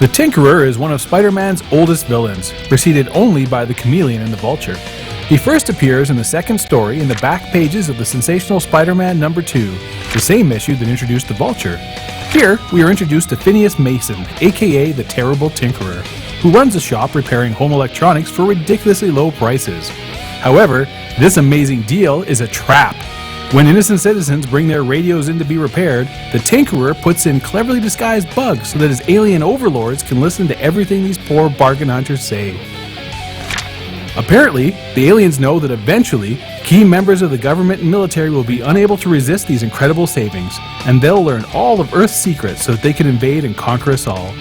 The Tinkerer is one of Spider-Man's oldest villains, preceded only by the Chameleon and the Vulture. He first appears in the second story in the back pages of the sensational Spider-Man number 2, the same issue that introduced the Vulture. Here, we are introduced to Phineas Mason, aka the Terrible Tinkerer, who runs a shop repairing home electronics for ridiculously low prices. However, this amazing deal is a trap. When innocent citizens bring their radios in to be repaired, the Tinkerer puts in cleverly disguised bugs so that his alien overlords can listen to everything these poor bargain hunters say. Apparently, the aliens know that eventually, key members of the government and military will be unable to resist these incredible savings, and they'll learn all of Earth's secrets so that they can invade and conquer us all.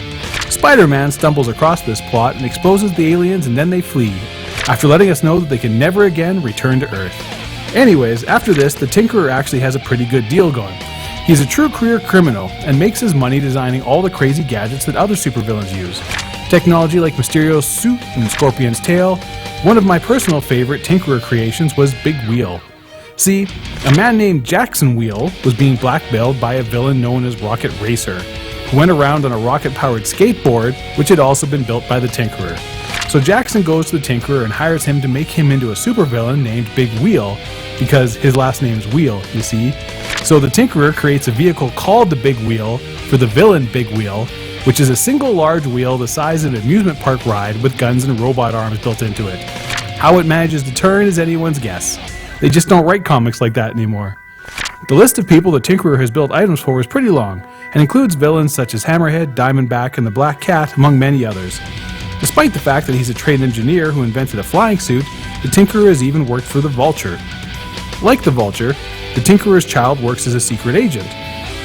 Spider-Man stumbles across this plot and exposes the aliens, and then they flee, after letting us know that they can never again return to Earth. Anyways, after this, the Tinkerer actually has a pretty good deal going. He's a true career criminal and makes his money designing all the crazy gadgets that other supervillains use. Technology like Mysterio's suit and Scorpion's tail. One of my personal favorite Tinkerer creations was Big Wheel. See, a man named Jackson Wheel was being blackmailed by a villain known as Rocket Racer, who went around on a rocket-powered skateboard, which had also been built by the Tinkerer. So Jackson goes to the Tinkerer and hires him to make him into a supervillain named Big Wheel, because his last name's Wheel, you see. So the Tinkerer creates a vehicle called the Big Wheel for the villain Big Wheel, which is a single large wheel the size of an amusement park ride with guns and robot arms built into it. How it manages to turn is anyone's guess. They just don't write comics like that anymore. The list of people the Tinkerer has built items for is pretty long, and includes villains such as Hammerhead, Diamondback, and the Black Cat, among many others. Despite the fact that he's a trained engineer who invented a flying suit, the Tinkerer has even worked for the Vulture. Like the Vulture, the Tinkerer's child works as a secret agent.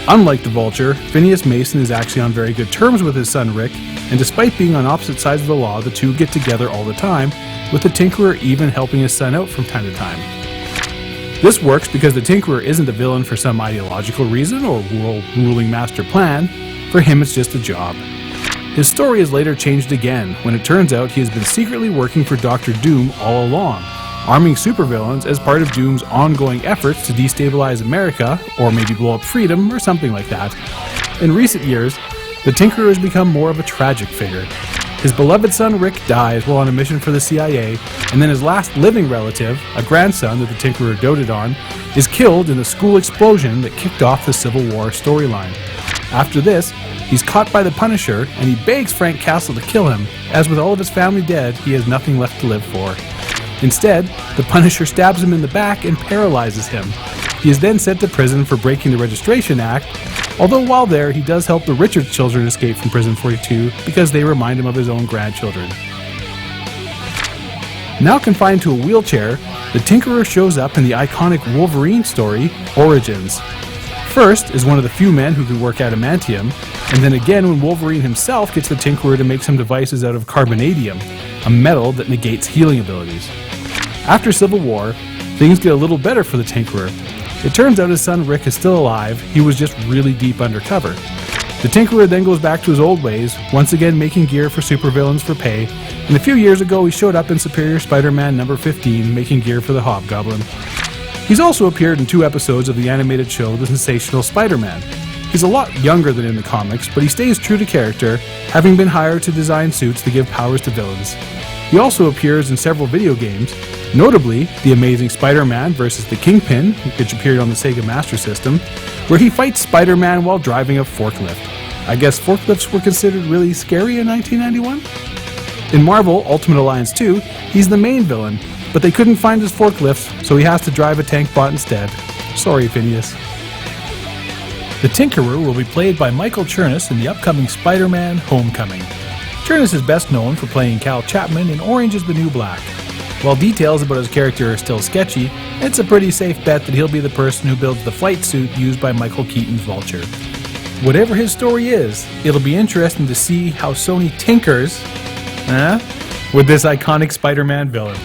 Unlike the Vulture, Phineas Mason is actually on very good terms with his son Rick, and despite being on opposite sides of the law, the two get together all the time, with the Tinkerer even helping his son out from time to time. This works because the Tinkerer isn't a villain for some ideological reason or world-ruling master plan. For him, it's just a job. His story is later changed again, when it turns out he has been secretly working for Dr. Doom all along, arming supervillains as part of Doom's ongoing efforts to destabilize America, or maybe blow up freedom, or something like that. In recent years, the Tinkerer has become more of a tragic figure. His beloved son Rick dies while on a mission for the CIA, and then his last living relative, a grandson that the Tinkerer doted on, is killed in the school explosion that kicked off the Civil War storyline. After this, he's caught by the Punisher, and he begs Frank Castle to kill him, as with all of his family dead, he has nothing left to live for. Instead, the Punisher stabs him in the back and paralyzes him. He is then sent to prison for breaking the Registration Act, although while there, he does help the Richards children escape from Prison 42 because they remind him of his own grandchildren. Now confined to a wheelchair, the Tinkerer shows up in the iconic Wolverine story, Origins. First, is one of the few men who can work adamantium, and then again when Wolverine himself gets the Tinkerer to make some devices out of carbonadium, a metal that negates healing abilities. After Civil War, things get a little better for the Tinkerer. It turns out his son Rick is still alive, he was just really deep undercover. The Tinkerer then goes back to his old ways, once again making gear for supervillains for pay, and a few years ago he showed up in Superior Spider-Man number 15 making gear for the Hobgoblin. He's also appeared in 2 episodes of the animated show The Sensational Spider-Man. He's a lot younger than in the comics, but he stays true to character, having been hired to design suits to give powers to villains. He also appears in several video games, notably The Amazing Spider-Man vs. the Kingpin, which appeared on the Sega Master System, where he fights Spider-Man while driving a forklift. I guess forklifts were considered really scary in 1991? In Marvel Ultimate Alliance 2, he's the main villain, but they couldn't find his forklift, so he has to drive a tank bot instead. Sorry, Phineas. The Tinkerer will be played by Michael Chernus in the upcoming Spider-Man Homecoming. Chernus is best known for playing Cal Chapman in Orange is the New Black. While details about his character are still sketchy, it's a pretty safe bet that he'll be the person who builds the flight suit used by Michael Keaton's Vulture. Whatever his story is, it'll be interesting to see how Sony tinkers with this iconic Spider-Man villain.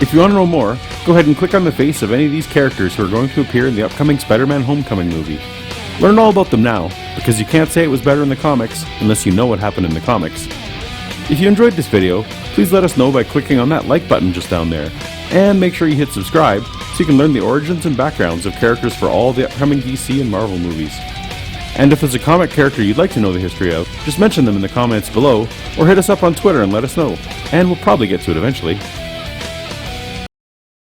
If you want to know more, go ahead and click on the face of any of these characters who are going to appear in the upcoming Spider-Man Homecoming movie. Learn all about them now, because you can't say it was better in the comics unless you know what happened in the comics. If you enjoyed this video, please let us know by clicking on that like button just down there, and make sure you hit subscribe so you can learn the origins and backgrounds of characters for all the upcoming DC and Marvel movies. And if there's a comic character you'd like to know the history of, just mention them in the comments below, or hit us up on Twitter and let us know, and we'll probably get to it eventually.